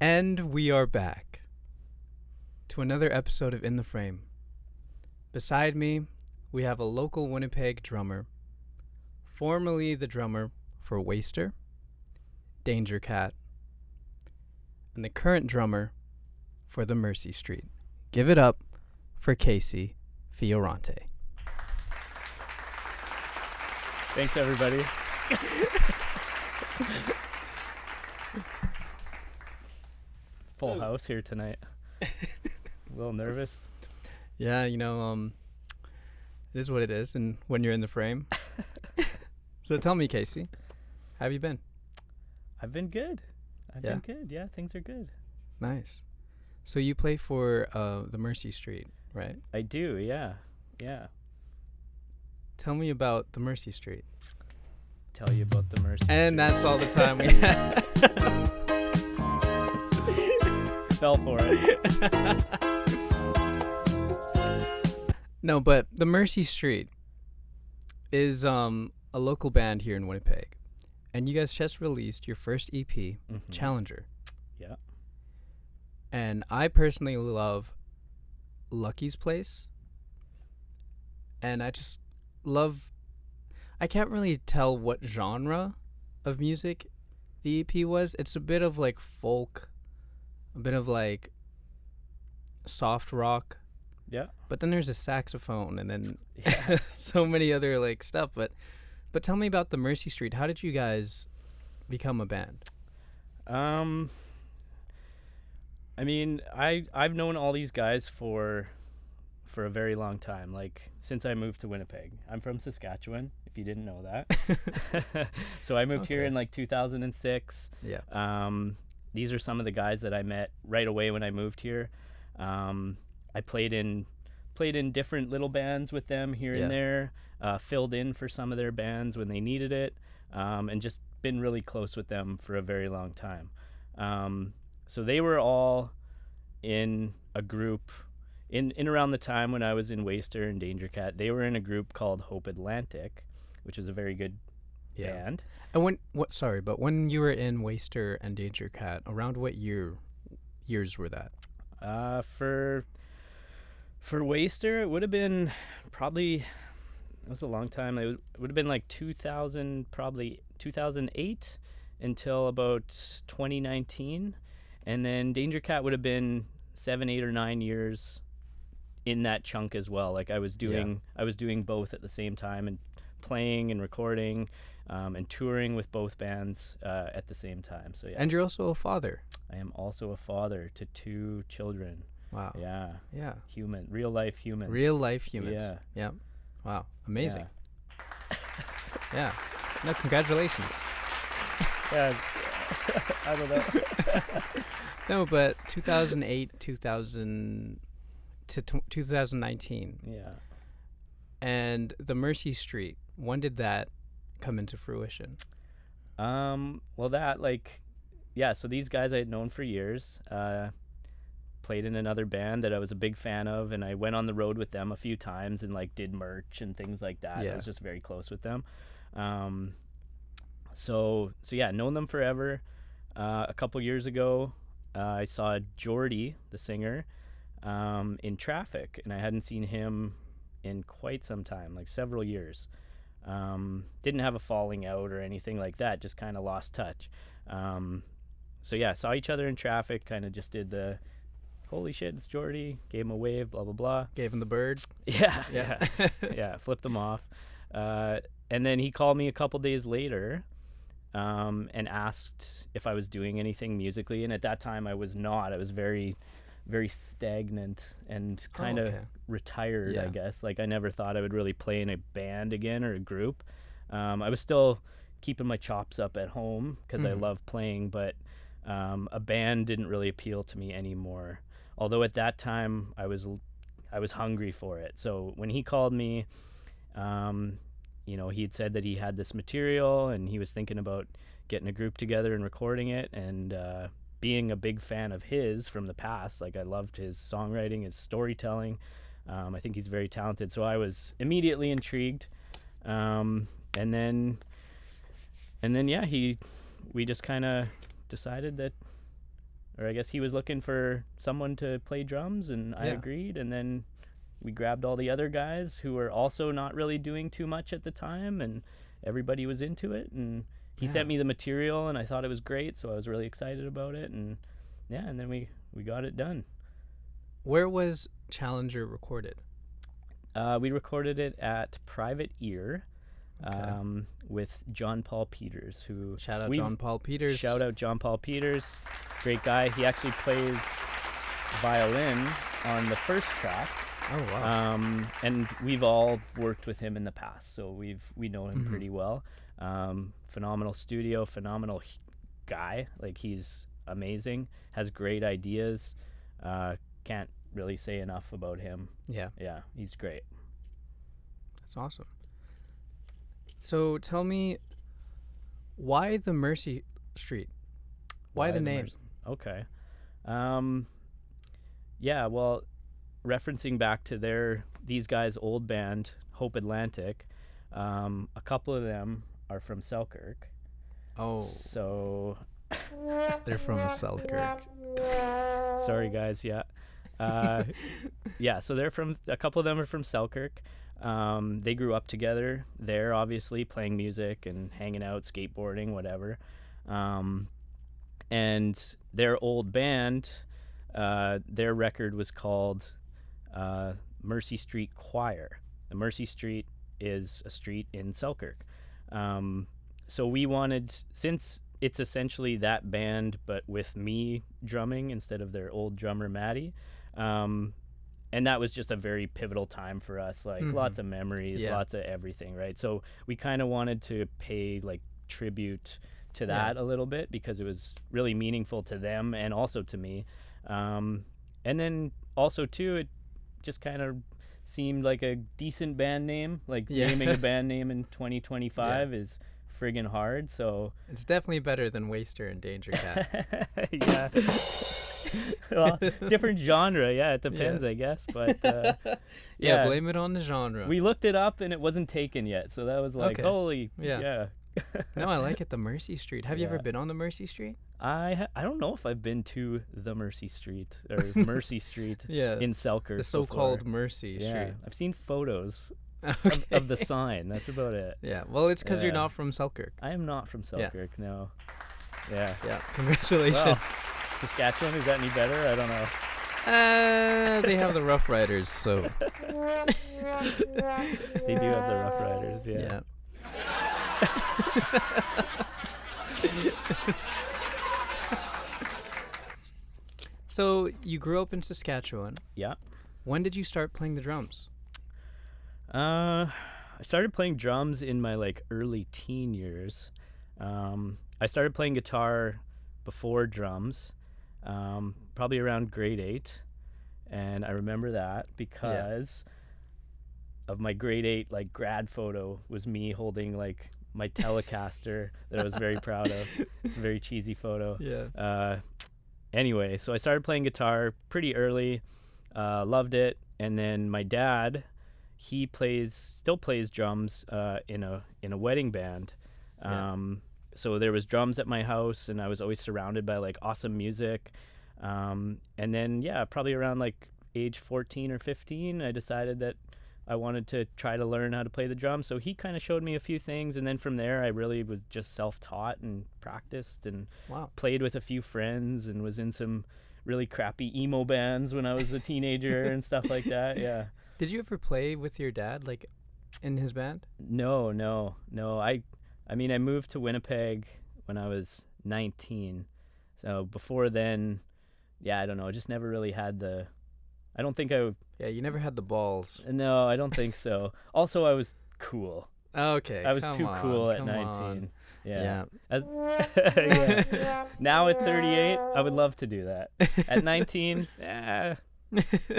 And we are back to another episode of In the Frame. Beside me, we have a local Winnipeg drummer, formerly the drummer for Waster, Danger Cat, and the current drummer for the Mercy Street. Give it up for Casey Fiorante. Thanks, everybody. Full house here tonight. A little nervous. Yeah, it is what it is, and when you're in the frame. So tell me, Casey, how have you been? I've been good. Been good. Yeah, things are good. Nice. So you play for the Mercy Street, right? I do, yeah. Yeah. Tell me about the Mercy Street. Tell you about the Mercy And Street. that's all the time we have. Fell for it. No, but the Mercy Street is a local band here in Winnipeg. And you guys just released your first EP, Challenger. Yeah. And I personally love Lucky's Place. And I just love... I can't really tell what genre of music the EP was. It's a bit of like folk, a bit of like soft rock. Yeah. But then there's a saxophone and then so many other like stuff. But tell me about the Mercy Street. How did you guys become a band? I mean, I've known all these guys for a very long time, like since I moved to Winnipeg. I'm from Saskatchewan, if you didn't know that. So I moved here in like 2006. Yeah. These are some of the guys that I met right away when I moved here. I played in different little bands with them here and there, filled in for some of their bands when they needed it, and just been really close with them for a very long time. So they were all in a group in around the time when I was in Waster and Danger Cat. They were in a group called Hope Atlantic, which is a very good band. And when you were in Waster and Danger Cat, around what years were that? For Waster, it would have been probably, it was a long time. It would have been like 2008 until about 2019. And then Danger Cat would have been 7, 8, or 9 years in that chunk as well. Like I was doing both at the same time, and playing and recording and touring with both bands at the same time. So yeah. And you're also a father. I am also a father to 2 children. Wow. Yeah. Yeah. Real life humans. Real life humans. Yeah. Yeah. Wow. Amazing. Yeah. No, congratulations. Yeah. I don't know. No, but 2008, 2000 to 2019. Yeah. And the Mercy Street, when did that come into fruition? Well, so these guys I had known for years, played in another band that I was a big fan of, and I went on the road with them a few times and like did merch and things like that. Yeah. I was just very close with them. So yeah, known them forever. A couple years ago, I saw Jordy, the singer, in traffic, and I hadn't seen him in quite some time, like several years. Didn't have a falling out or anything like that, just kind of lost touch. So yeah, saw each other in traffic, kind of just did the holy shit, it's Jordy, gave him a wave, blah blah blah. Gave him the bird. Yeah. Flipped him off. And then he called me a couple days later and asked if I was doing anything musically, and at that time I was not. I was very, very stagnant and kind of retired, I guess. Like I never thought I would really play in a band again or a group. I was still keeping my chops up at home because I love playing, but a band didn't really appeal to me anymore. Although at that time I was hungry for it. So when he called me, he had said that he had this material and he was thinking about getting a group together and recording it, and being a big fan of his from the past, like I loved his songwriting, his storytelling. I think he's very talented, so I was immediately intrigued. And then we just kind of decided that or I guess he was looking for someone to play drums, and I agreed. And then we grabbed all the other guys who were also not really doing too much at the time, and everybody was into it. And he sent me the material, and I thought it was great, so I was really excited about it. And and then we got it done. Where was Challenger recorded? We recorded it at Private Ear. With John Paul Peters, who shout out John Paul Peters. Shout out John Paul Peters, great guy. He actually plays violin on the first track. Oh wow! And we've all worked with him in the past, so we know him pretty well. Phenomenal studio, phenomenal guy. Like, he's amazing. Has great ideas. Can't really say enough about him. Yeah, he's great. That's awesome. So tell me, why the Mercy Street? Why the name? Okay. Yeah, well, referencing back to these guys' old band, Hope Atlantic, a couple of them are from Selkirk. Oh. So they're from Selkirk. Sorry, guys. Yeah. So a couple of them are from Selkirk. They grew up together there, obviously, playing music and hanging out, skateboarding, whatever. And their old band, their record was called Mercy Street Choir. The Mercy Street is a street in Selkirk. So we wanted, since it's essentially that band, but with me drumming instead of their old drummer, Maddie, and that was just a very pivotal time for us, like lots of memories, lots of everything, right? So we kind of wanted to pay like tribute to that a little bit, because it was really meaningful to them and also to me. And then also too, it just kind of seemed like a decent band name. Like naming a band name in 2025 is friggin' hard. So it's definitely better than Waster and Danger Cat. Yeah. Well, different genre. Yeah, it depends, I guess. But blame it on the genre. We looked it up and it wasn't taken yet. So that was like, holy, yeah. No, I like it. The Mercy Street. Have you ever been on the Mercy Street? I don't know if I've been to the Mercy Street or Mercy Street in Selkirk. The so-called Mercy Street. I've seen photos of the sign. That's about it. Yeah. Well, it's because you're not from Selkirk. I am not from Selkirk. No. Yeah. Congratulations. Well, Saskatchewan, is that any better? I don't know. They have the Rough Riders, so they do have the Rough Riders. Yeah. So you grew up in Saskatchewan. Yeah. When did you start playing the drums? I started playing drums in my like early teen years. I started playing guitar before drums, probably around grade 8, and I remember that because of my grade 8 like grad photo was me holding like my Telecaster that I was very proud of. It's a very cheesy photo. Anyway, so I started playing guitar pretty early, loved it, and then my dad, he still plays drums in a wedding band. So there was drums at my house, and I was always surrounded by like awesome music. And then probably around like age 14 or 15, I decided that I wanted to try to learn how to play the drums. So he kind of showed me a few things, and then from there I really was just self-taught and practiced and played with a few friends and was in some really crappy emo bands when I was a teenager and stuff like that. Yeah. Did you ever play with your dad, like in his band? No. I mean, I moved to Winnipeg when I was 19. So before then, I don't know. I just never really had I don't think I would. Yeah, you never had the balls. No, I don't think so. Also, I was cool. Okay. I was too cool at 19. Yeah. Now at 38, I would love to do that. At 19, I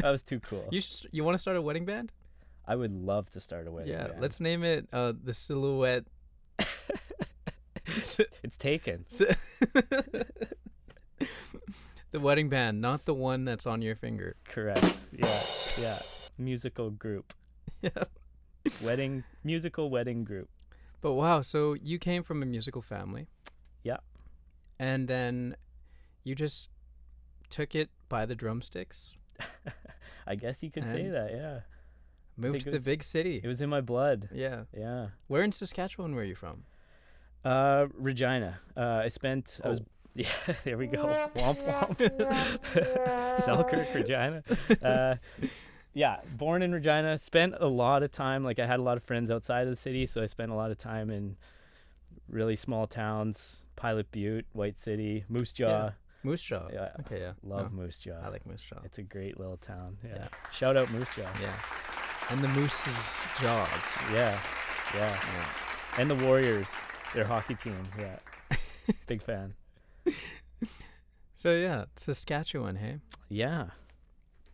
was too cool. You want to start a wedding band? I would love to start a wedding band. Yeah, let's name it the Silhouette. It's taken. The wedding band, not the one that's on your finger. Correct. Yeah. Musical group. Yeah. Musical wedding group. But wow, so you came from a musical family. Yeah. And then you just took it by the drumsticks. I guess you could say And that, yeah. moved to the big city. It was in my blood. Yeah. Yeah. Where in Saskatchewan were you from? Regina. I was yeah, there we go. Womp womp. Selkirk, Regina. Yeah, born in Regina. Spent a lot of time, like I had a lot of friends outside of the city, so I spent a lot of time in really small towns. Pilot Butte, White City, Moose Jaw. Yeah. Moose Jaw. Yeah. Okay, yeah. Love No, Moose Jaw. I like Moose Jaw. It's a great little town. Yeah. Yeah. Shout out Moose Jaw. Yeah. And the Moose's jaws. Yeah. Yeah. Yeah. And the Warriors, their hockey team. Yeah. Big fan. So yeah, Saskatchewan, hey? Yeah.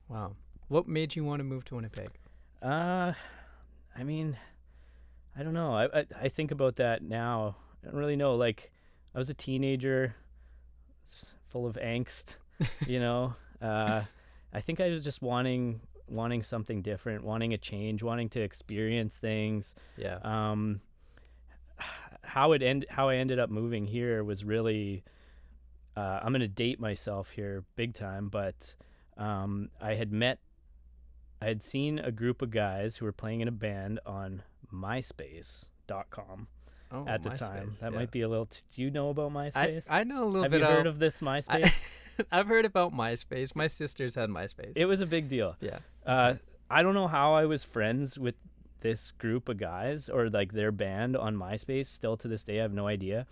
Wow. What made you want to move to Winnipeg? I mean, I don't know. I think about that now. I don't really know. Like, I was a teenager, full of angst, you know. I think I was just wanting something different, wanting a change, wanting to experience things. Yeah. How I ended up moving here was really. I'm gonna date myself here big time, but I had seen a group of guys who were playing in a band on MySpace.com at the time. That might be a little. Do you know about MySpace? I know a little Have bit. you heard of this MySpace? I've heard about MySpace. My sisters had MySpace. It was a big deal. Yeah. I don't know how I was friends with this group of guys or like their band on MySpace. Still to this day, I have no idea.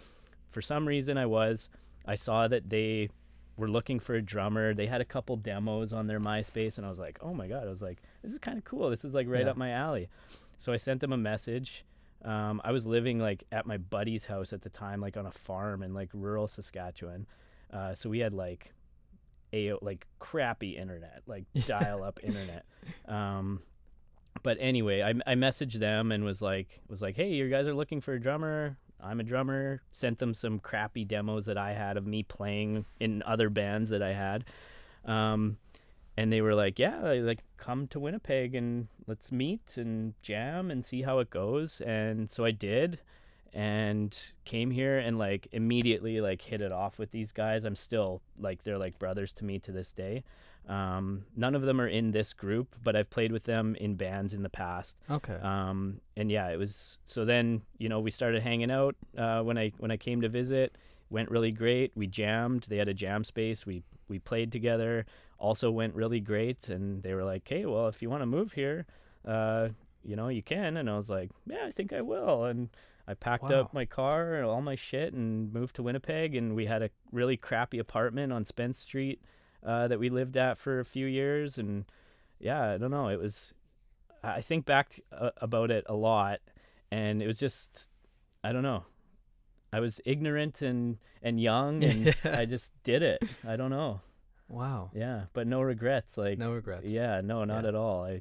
For some reason, I saw that they were looking for a drummer. They had a couple demos on their MySpace, and I was like, oh my God. I was like, this is kind of cool. This is like right up my alley. So I sent them a message. I was living like at my buddy's house at the time, like on a farm in like rural Saskatchewan. So we had like crappy internet, like dial-up internet. But anyway, I messaged them and was like, hey, you guys are looking for a drummer. I'm a drummer. Sent them some crappy demos that I had of me playing in other bands that I had. And they were like, yeah, like come to Winnipeg and let's meet and jam and see how it goes. And so I did and came here and like immediately like hit it off with these guys. I'm still like, they're like brothers to me to this day. None of them are in this group, but I've played with them in bands in the past. Okay. And yeah, it was, so then, you know, we started hanging out, when I came to visit. Went really great. We jammed. They had a jam space. We played together. Also went really great. And they were like, hey, well, if you want to move here, you know, you can. And I was like, yeah, I think I will. And I packed up my car and all my shit and moved to Winnipeg. And we had a really crappy apartment on Spence Street that we lived at for a few years. And yeah, I don't know. It was, I think back about it a lot. And it was just, I don't know. I was ignorant and young, and I just did it. I don't know. Wow. Yeah, but no regrets. Like no regrets. Yeah, no, not at all.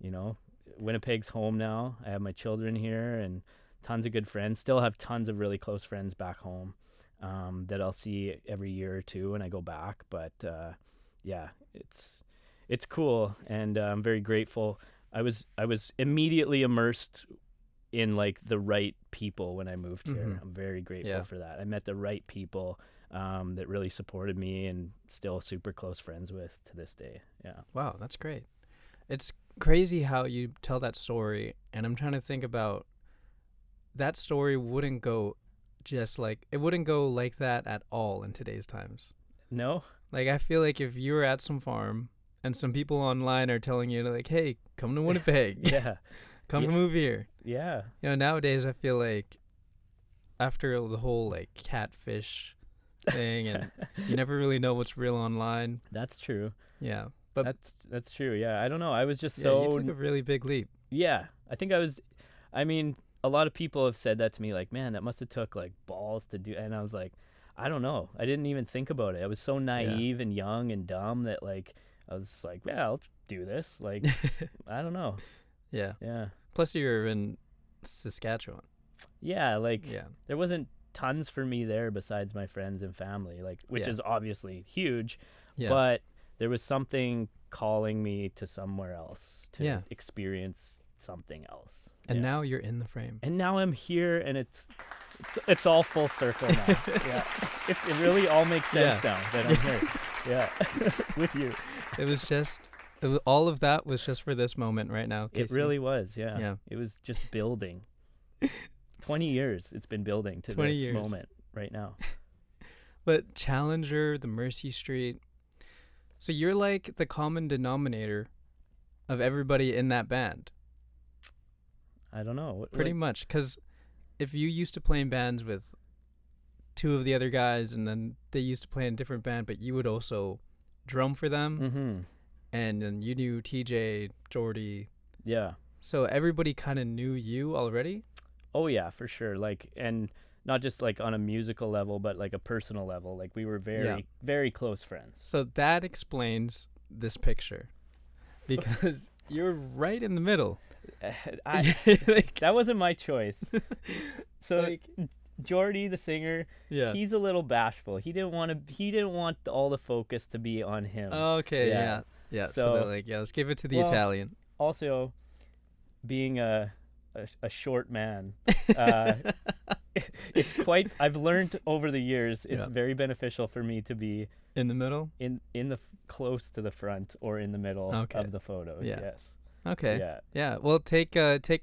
You know, Winnipeg's home now. I have my children here and tons of good friends. Still have tons of really close friends back home that I'll see every year or two when I go back. But yeah, it's cool, and I'm very grateful. I was immediately immersed in like the right people when I moved here. I'm very grateful for that. I met the right people that really supported me and still super close friends with to this day. Yeah. Wow, that's great. It's crazy how you tell that story, and I'm trying to think about that story wouldn't go like that at all in today's times. No? Like I feel like if you were at some farm and some people online are telling you like, hey, come to Winnipeg. Yeah. Come move here. Yeah. You know, nowadays I feel like after the whole like catfish thing and you never really know what's real online. That's true. Yeah. But that's true. Yeah. I don't know. I was just you took a really big leap. Yeah. I mean, a lot of people have said that to me, like, man, that must have took like balls to do. And I was like, I don't know. I didn't even think about it. I was so naive and young and dumb that like, I was like, yeah, I'll do this. Like, I don't know. Yeah. Yeah. Plus, you're in Saskatchewan. Yeah, like there wasn't tons for me there besides my friends and family, like which is obviously huge. Yeah. But there was something calling me to somewhere else to experience something else. And now you're in the frame. And now I'm here, and it's all full circle now. Yeah, it really all makes sense now that I'm here. Yeah. With you. All of that was just for this moment right now. It Casey. really was, yeah. Yeah. It was just building. 20 years it's been building to 20 this years. moment right now. But Challenger, the Mercy Street. So you're like the common denominator of everybody in that band. I don't know. Pretty much. Because if you used to play in bands with two of the other guys and then they used to play in a different band, but you would also drum for them. Mm-hmm. And then you knew TJ, Jordy. Yeah. So everybody kind of knew you already? Oh, yeah, for sure. Like, and not just like on a musical level, but like a personal level. Like we were very, very close friends. So that explains this picture. Because you're right in the middle. That wasn't my choice. So like, Jordy, the singer, he's a little bashful. He didn't want all the focus to be on him. Okay, yeah. So they're like, let's give it to the Italian. Also, being a short man, it's quite. I've learned over the years, it's very beneficial for me to be in the middle, in the close to the front or in the middle of the photo. Yeah. Yes. Okay. Yeah. Well, take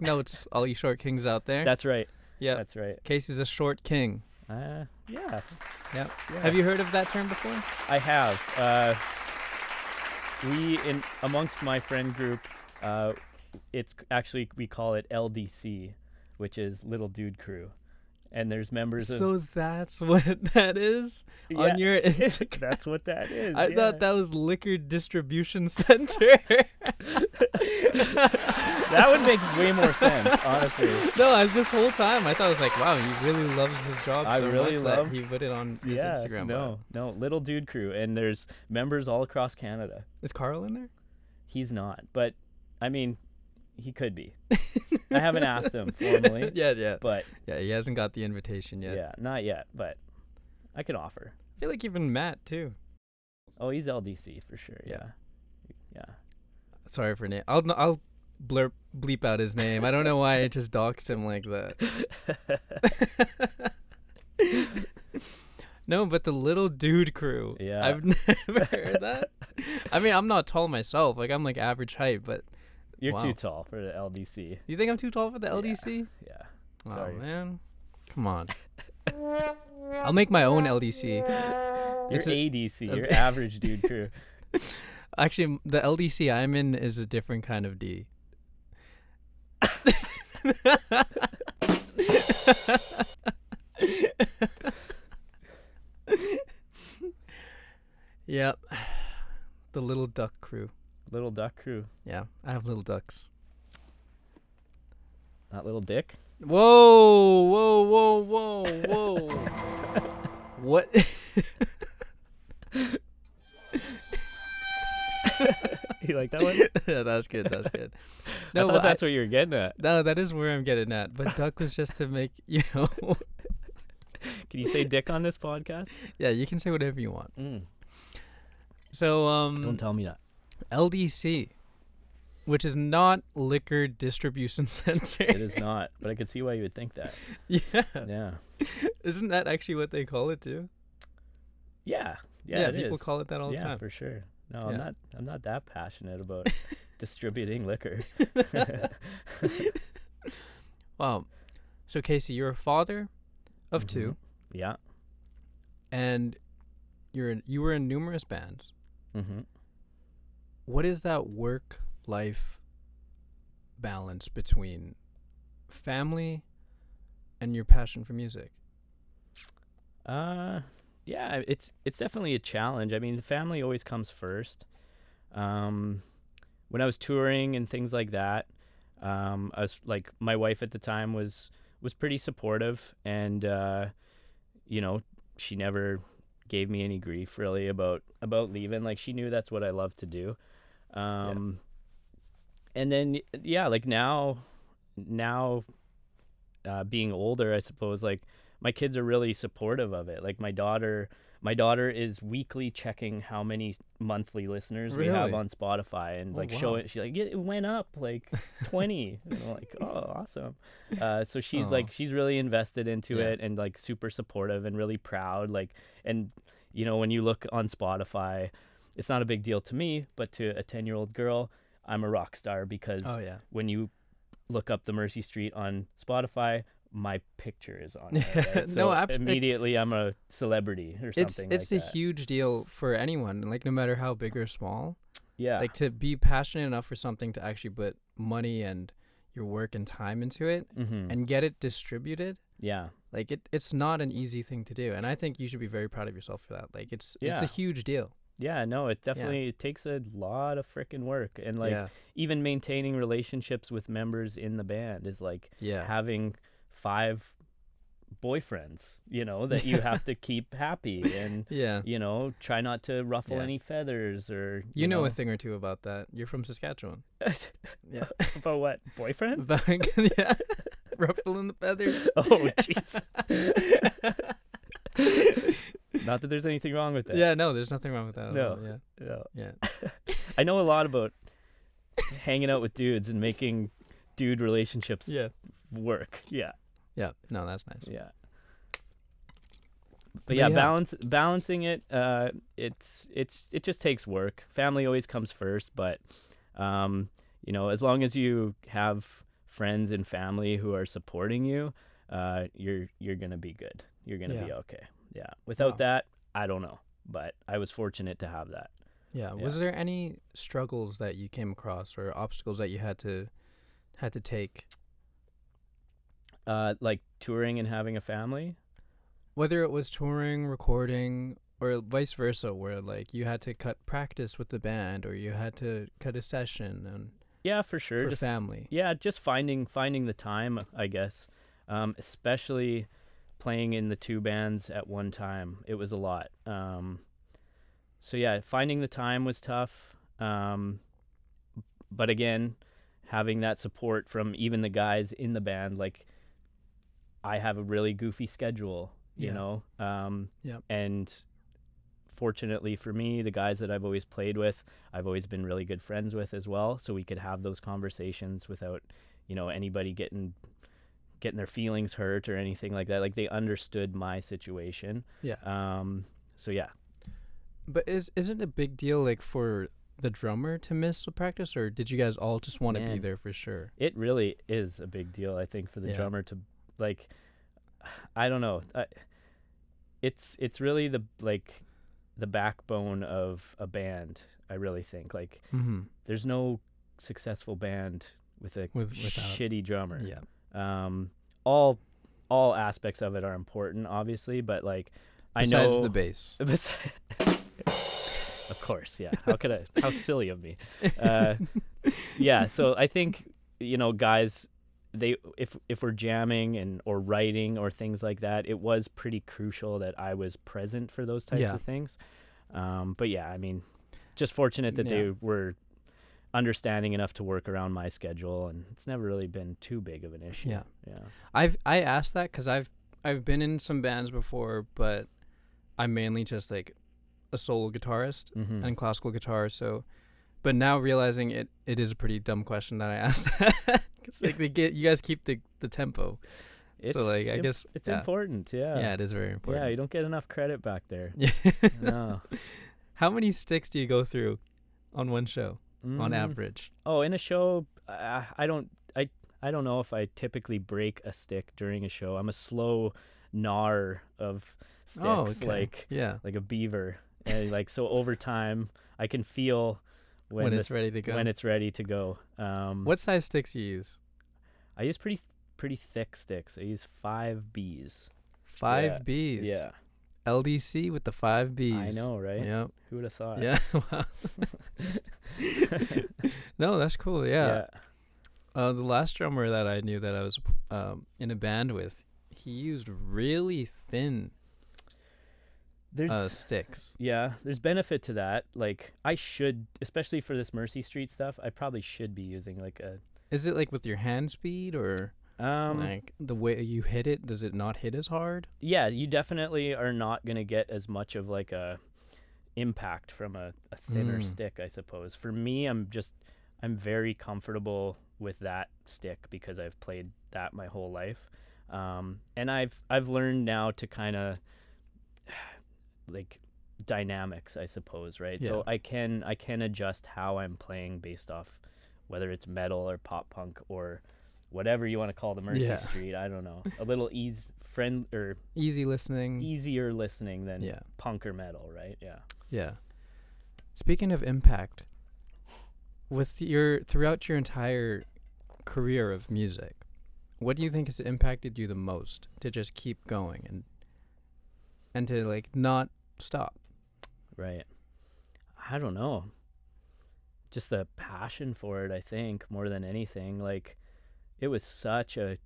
notes, all you short kings out there. That's right. Yeah. That's right. Casey's a short king. Yeah. Yep. Have you heard of that term before? I have. Amongst my friend group, it's actually, we call it LDC, which is Little Dude Crew. And there's members of... So that's what that is on your Instagram? That's what that is. I thought that was Liquor Distribution Center. That would make way more sense, honestly. No, this whole time I thought it was like, wow, he really loves his job I so really much love... that he put it on his Instagram. No, Little Dude Crew. And there's members all across Canada. Is Carl in there? He's not, but I mean... He could be. I haven't asked him formally. Yeah. But yeah, he hasn't got the invitation yet. Yeah, not yet, but I can offer. I feel like even Matt too. Oh, he's LDC for sure. Yeah. Sorry for name. I'll bleep out his name. I don't know why I just doxed him like that. No, but the Little Dude Crew. Yeah. I've never heard that. I mean, I'm not tall myself. Like I'm like average height, but. You're too tall for the LDC. You think I'm too tall for the LDC? Yeah. Sorry, man. Come on. I'll make my own LDC. You're ADC. You're Average Dude Crew. Actually, the LDC I'm in is a different kind of D. Yep. The Little Duck Crew. Little Duck Crew. Yeah, I have little ducks. Not Little Dick? Whoa. What? You like that one? Yeah, that's good. No, but that's what you were getting at. No, that is where I'm getting at. But duck was just to make, Can you say dick on this podcast? Yeah, you can say whatever you want. So, don't tell me that. LDC, which is not Liquor Distribution Center. It is not, but I could see why you would think that. Yeah. Isn't that actually what they call it too? Yeah, people call it that all the time. Yeah, for sure. No, I'm not that passionate about distributing liquor. Wow. So Casey, you're a father of two. Yeah. And you were in numerous bands. Mm-hmm. What is that work-life balance between family and your passion for music? Yeah, it's definitely a challenge. I mean, the family always comes first. When I was touring and things like that, I was like, my wife at the time was pretty supportive, and she never gave me any grief really about leaving. Like, she knew that's what I loved to do. And then like now being older, I suppose, like, my kids are really supportive of it. Like, my daughter is weekly checking how many monthly listeners we have on Spotify, and showing, she's like, it went up like 20. And I'm like, oh, awesome. So she's she's really invested into it, and like super supportive and really proud. Like, and you know, when you look on Spotify, it's not a big deal to me, but to a 10-year-old girl, I'm a rock star because Oh yeah. when you look up the Mercy Street on Spotify, my picture is on it. Right? So No, immediately I'm a celebrity or something it's like a that. huge deal for anyone, like no matter how big or small. Yeah. Like to be passionate enough for something to actually put money and your work and time into it Mm-hmm. and get it distributed. Yeah. Like it's not an easy thing to do, and I think you should be very proud of yourself for that. Like it's Yeah. a huge deal. Yeah, no, it definitely it takes a lot of freaking work, and like even maintaining relationships with members in the band is like having 5 boyfriends, you know, that you have to keep happy and you know, try not to ruffle any feathers or you know a thing or two about that. You're from Saskatchewan. Yeah. About what? Boyfriend? About ruffling the feathers. Oh jeez. Not that there's anything wrong with that. Yeah, no, there's nothing wrong with that. No. No. Yeah. I know a lot about hanging out with dudes and making dude relationships work. Yeah. Yeah. No, that's nice. Yeah. But yeah, balancing it, it just takes work. Family always comes first, but you know, as long as you have friends and family who are supporting you, you're gonna be good. You're gonna be okay. Yeah. Without that, I don't know. But I was fortunate to have that. Yeah. Was there any struggles that you came across or obstacles that you had to take? Like touring and having a family? Whether it was touring, recording, or vice versa, where like you had to cut practice with the band or you had to cut a session and yeah, for sure. For just family. Yeah, just finding the time, I guess. Especially playing in the 2 bands at one time. It was a lot. So yeah, finding the time was tough. But again, having that support from even the guys in the band, like I have a really goofy schedule, you know? And fortunately for me, the guys that I've always played with, I've always been really good friends with as well. So we could have those conversations without, you know, anybody getting their feelings hurt or anything like that. Like they understood my situation. Yeah. So yeah. But is it a big deal like for the drummer to miss the practice, or did you guys all just want to be there for sure? It really is a big deal, I think, for the drummer to like. I don't know. It's really the backbone of a band. I really think like there's no successful band without shitty drummer. Yeah. All aspects of it are important, obviously, but like Besides I know the bass. Of course, yeah. How silly of me. Yeah, so I think, you know, guys, if we're jamming or writing or things like that, it was pretty crucial that I was present for those types of things. But yeah, I mean, just fortunate that they were understanding enough to work around my schedule, and it's never really been too big of an issue. I asked that because I've been in some bands before, but I'm mainly just like a solo guitarist and classical guitar. So, but now realizing it is a pretty dumb question that I asked. Because like you guys keep the tempo. So like I guess it's important. Yeah, it is very important. Yeah, you don't get enough credit back there. Yeah. No. How many sticks do you go through on one show on average? Oh, in a show, I don't know if I typically break a stick during a show. I'm a slow gnar of sticks, like a beaver. And like so over time, I can feel when it's ready to go. When it's ready to go. What size sticks you use? I use pretty thick sticks. I use 5 Bs. 5 Bs. Yeah. LDC with the 5 Bs. I know, right? Yep. Who would have thought? Yeah. No, that's cool. Yeah. The last drummer that I knew that I was in a band with, he used really thin sticks. Yeah, there's benefit to that. Like I should, especially for this Mercy Street stuff, I probably should be using like a. Is it like with your hand speed or like the way you hit it? Does it not hit as hard? Yeah, you definitely are not gonna get as much of like a impact from a thinner stick, I suppose. For me, I'm very comfortable with that stick because I've played that my whole life, and I've learned now to kind of like dynamics, I suppose, right? Yeah. So I can adjust how I'm playing based off whether it's metal or pop punk or whatever you want to call the Mercy Yeah. Street. I don't know. A little Easy listening. easier listening than Yeah. punk or metal, right? Yeah. Yeah. Speaking of impact, throughout your entire career of music, what do you think has impacted you the most to just keep going and to like not stop? Right. I don't know. Just the passion for it, I think, more than anything. Like it was such a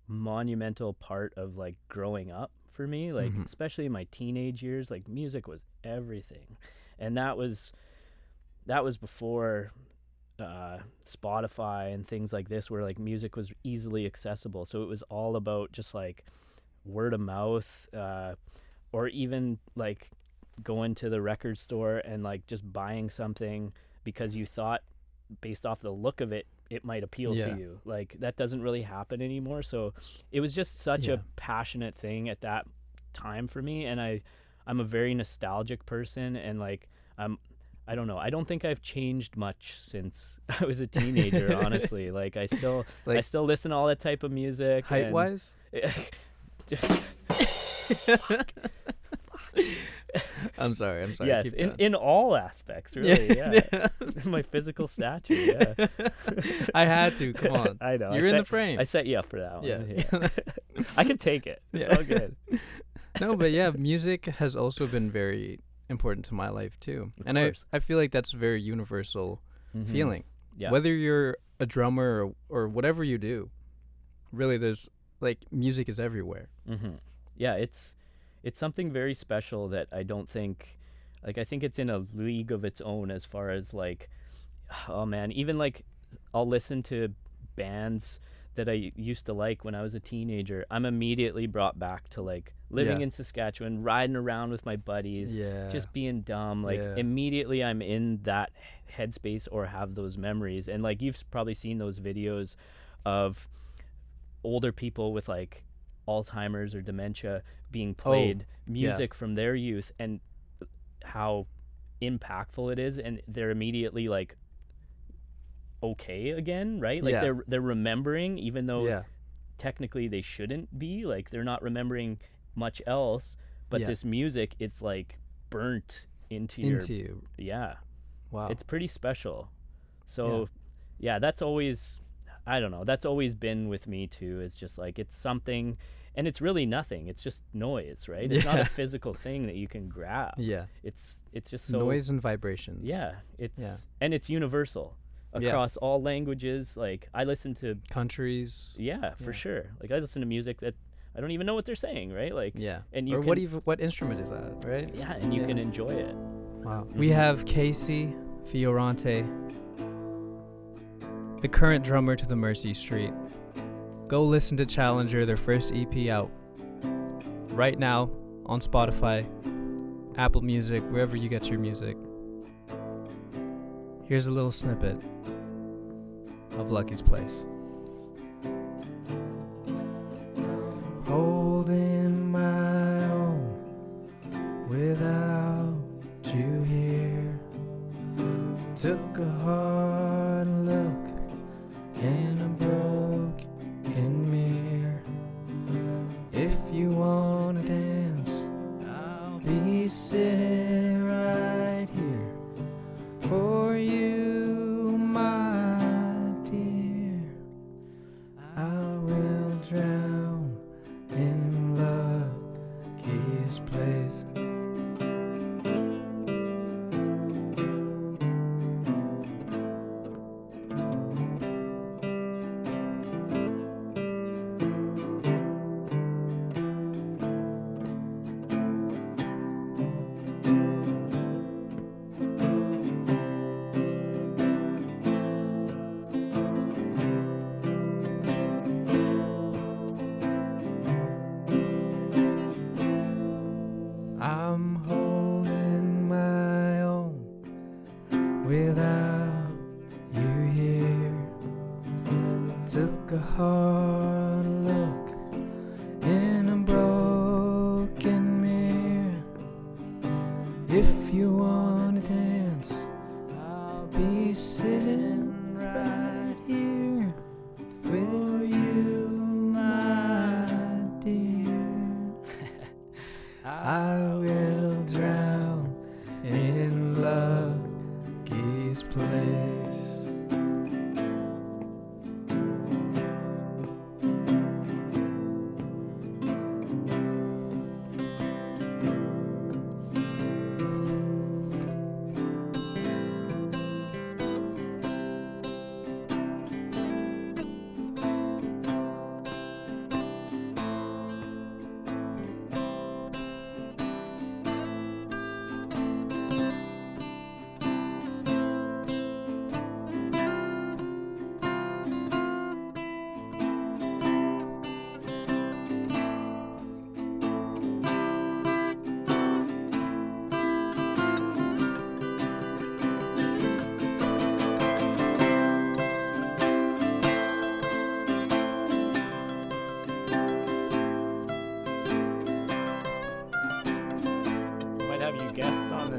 monumental part of like growing up for me, like Mhm. especially in my teenage years. Like music was everything, and that was before Spotify and things like this, where like music was easily accessible. So it was all about just like word of mouth, or even like going to the record store and like just buying something because you thought based off the look of it might appeal Yeah. to you. Like that doesn't really happen anymore. So it was just such Yeah. a passionate thing at that time for me, and I'm a very nostalgic person, and like I don't know. I don't think I've changed much since I was a teenager, honestly. Like I still listen to all that type of music. Height wise? I'm sorry. Yes, Keep going. in all aspects, really. Yeah. Yeah. My physical stature, yeah. I had to. Come on. I know. You're in the frame. I set you up for that one. Yeah. I can take it. It's all good. No, but yeah, music has also been very important to my life too. Of And course. I feel like that's a very universal Mhm. feeling. Yeah. Whether you're a drummer or whatever you do, really there's like music is everywhere. Mm-hmm. Yeah, it's something very special that I don't think, like I think it's in a league of its own as far as like, oh man, even like I'll listen to bands that I used to like when I was a teenager. I'm immediately brought back to like living Yeah. in Saskatchewan, riding around with my buddies, Yeah. just being dumb. Like Yeah. immediately I'm in that headspace or have those memories. And like you've probably seen those videos of older people with like Alzheimer's or dementia being played music from their youth, and how impactful it is, and they're immediately like okay again, right? Like Yeah. they're remembering, even though Yeah. technically they shouldn't be. Like they're not remembering much else, but Yeah. this music, it's like burnt into you. yeah. Wow. It's pretty special. So yeah, that's always, I don't know, that's always been with me too. It's just like it's something, and it's really nothing. It's just noise, right? It's not Yeah. a physical thing that you can grab. Yeah. It's just so Noise and vibrations. yeah, it's Yeah. and it's universal Yeah. across all languages. Like I listen to Countries. for Yeah. sure. Like I listen to music that I don't even know what they're saying, right? Like Yeah. and you or can, what instrument is that, right? yeah, and you Yeah. can enjoy it. Wow. Mhm. We have Casey Fiorante, the current drummer to the Mercy Street. Go listen to Challenger, their first EP out right now on Spotify, Apple Music, wherever you get your music. Here's a little snippet of Lucky's Place. Holding my own without you here. Took a hard look in a broken mirror. If you wanna dance, I'll be sitting right here for you, my dear. I will drown in Lucky's Place. I'm holding my own without you here. Took a hard look in a broken mirror.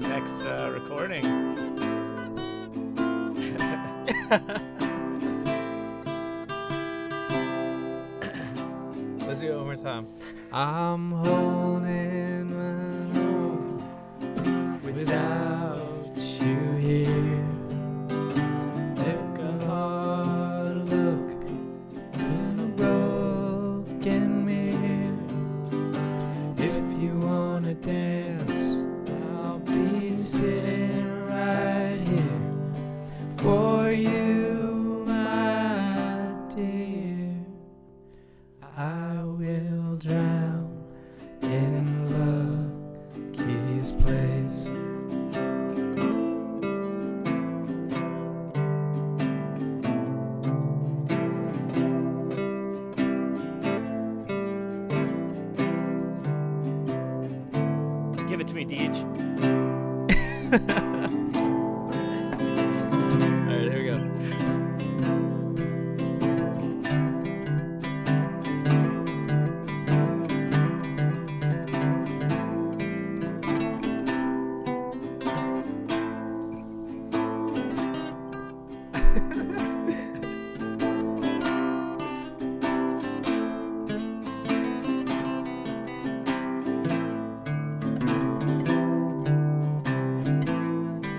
next recording. Let's do it one more time. I'm holding my own without you here. Took a hard look in a broken mirror. If you wanna dance, I'll be sitting right here for you, my dear. I will drown in Lucky's place. Give it to me, Deej. All right, here we go.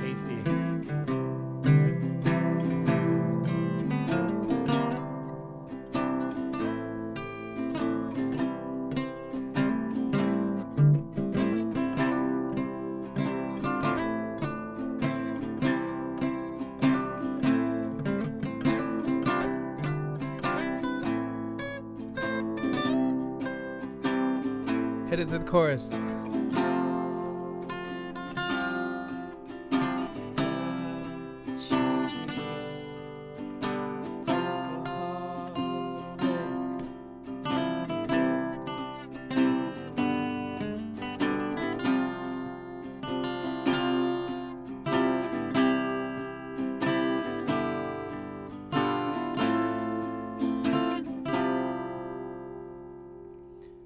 Tasty. Hit it to the chorus.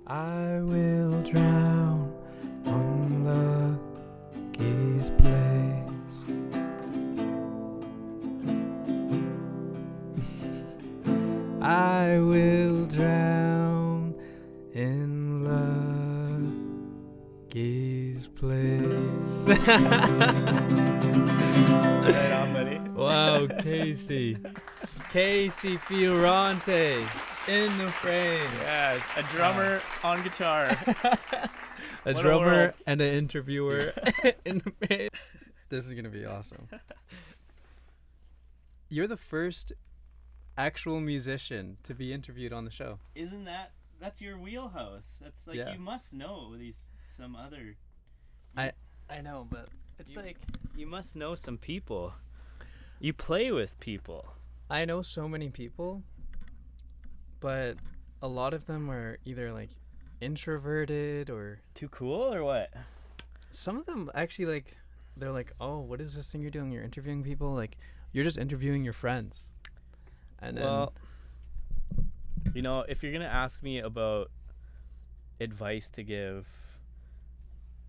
I will drown on Lucky's place. I will drown in Lucky's place. Right on, buddy. Wow, Casey. Casey Fiorante in the frame. Yeah, a drummer on guitar. A What a drummer world. and an interviewer in the frame. This is going to be awesome. You're the first actual musician to be interviewed on the show. Isn't that's your wheelhouse? That's like Yeah. you must know some other. I know, but it's like You must know some people. You play with people. I know so many people, but a lot of them are either like introverted or Too cool or what? some of them actually like they're like, "Oh, what is this thing you're doing? You're interviewing people? Like you're just interviewing your friends." And Well, if you're gonna ask me about advice to give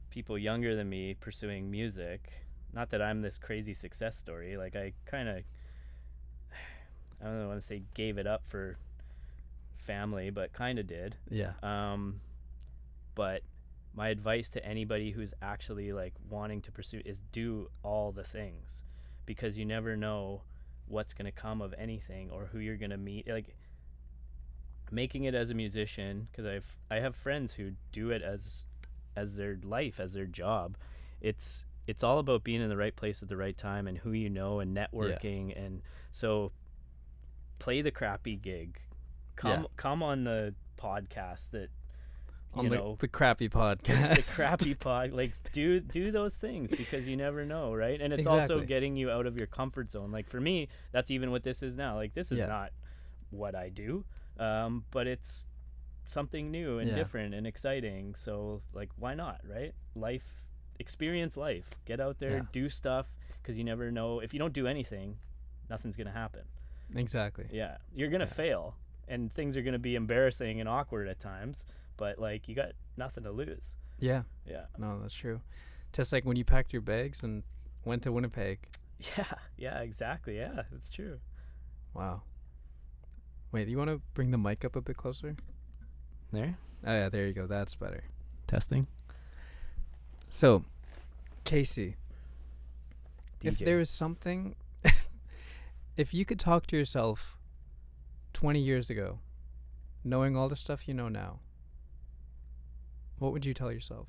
people younger than me pursuing music, not that I'm this crazy success story. Like I don't want to say gave it up for family, but kind of did. yeah. But my advice to anybody who's actually like wanting to pursue is do all the things, because you never know what's going to come of anything or who you're going to meet. Like making it as a musician, because I have friends who do it as their life, as their job. It's all about being in the right place at the right time and who you know and networking. And so play the crappy gig, come on the podcast that On the crappy podcast. the crappy pod, like do those things, because you never know, right? And it's also Exactly. getting you out of your comfort zone. Like for me, that's even what this is now. Like this is Yeah. not what I do, but it's something new and Yeah. different and exciting. So like, why not, right? Experience life, get out there, Yeah. do stuff, because you never know. If you don't do anything, nothing's gonna happen. Exactly. Yeah, you're gonna fail, and things are gonna be embarrassing and awkward at times, but like you got nothing to lose. Yeah. Yeah. No, that's true. Just like when you packed your bags and went to Winnipeg. Yeah, exactly. Yeah, that's true. Wow. Wait, you want to bring the mic up a bit closer? There? Oh, yeah, there you go. That's better. Testing. So, Casey, if DJ. there was something, if you could talk to yourself 20 years ago, knowing all the stuff you know now, what would you tell yourself?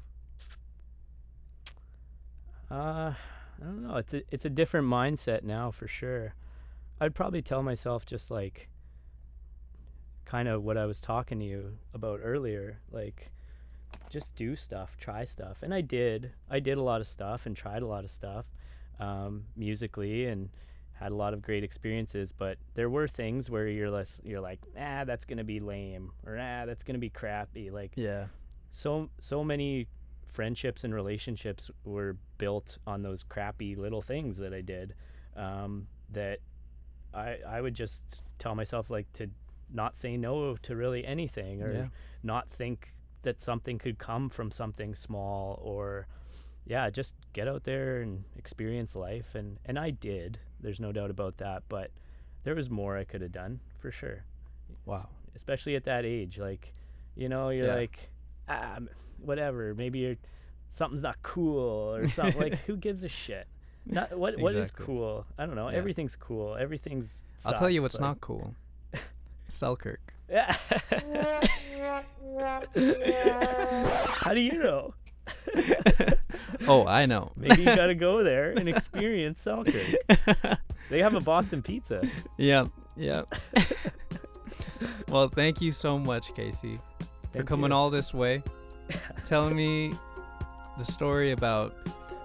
I don't know. It's a different mindset now for sure. I'd probably tell myself just like kind of what I was talking to you about earlier, like just do stuff, try stuff. And I did a lot of stuff and tried a lot of stuff musically, and had a lot of great experiences, but there were things where you're like, that's going to be lame, or that's going to be crappy. Like Yeah. so many friendships and relationships were built on those crappy little things that I did, that I would just tell myself like to not say no to really anything, or not think that something could come from something small, or just get out there and experience life. And I did, there's no doubt about that, but there was more I could have done for sure. Wow. Especially at that age, like, you're like, whatever, maybe something's not cool or something. Like, who gives a shit? Not what is Exactly. cool? I don't know. Yeah. Everything's cool. Everything's I'll tell you sucks, what's not cool. Selkirk. Yeah. How do you know? Oh, I know. Maybe you gotta go there and experience Selkirk. They have a Boston pizza. Yeah. Well, thank you so much, Casey, for coming all this way, telling me the story about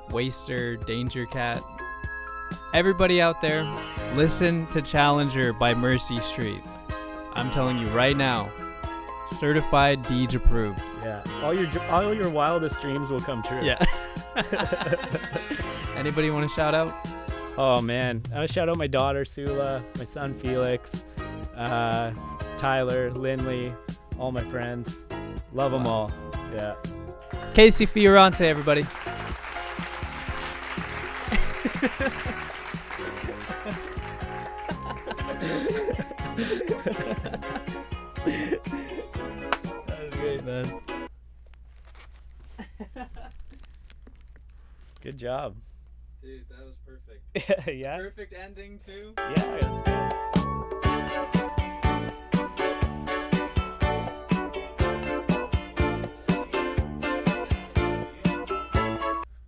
Waster, Danger Cat. Everybody out there, listen to Challenger by Mercy Street. I'm telling you right now, certified Deej approved. Yeah, all your wildest dreams will come true. Yeah. Anybody want to shout out? Oh man, I want to shout out my daughter Sula, my son Felix, Tyler, Lindley, all my friends. Love them all. Yeah. Casey Fiorante, everybody. That was great, man. Good job. Dude, that was perfect. Yeah. Perfect ending, too. Yeah, that's good.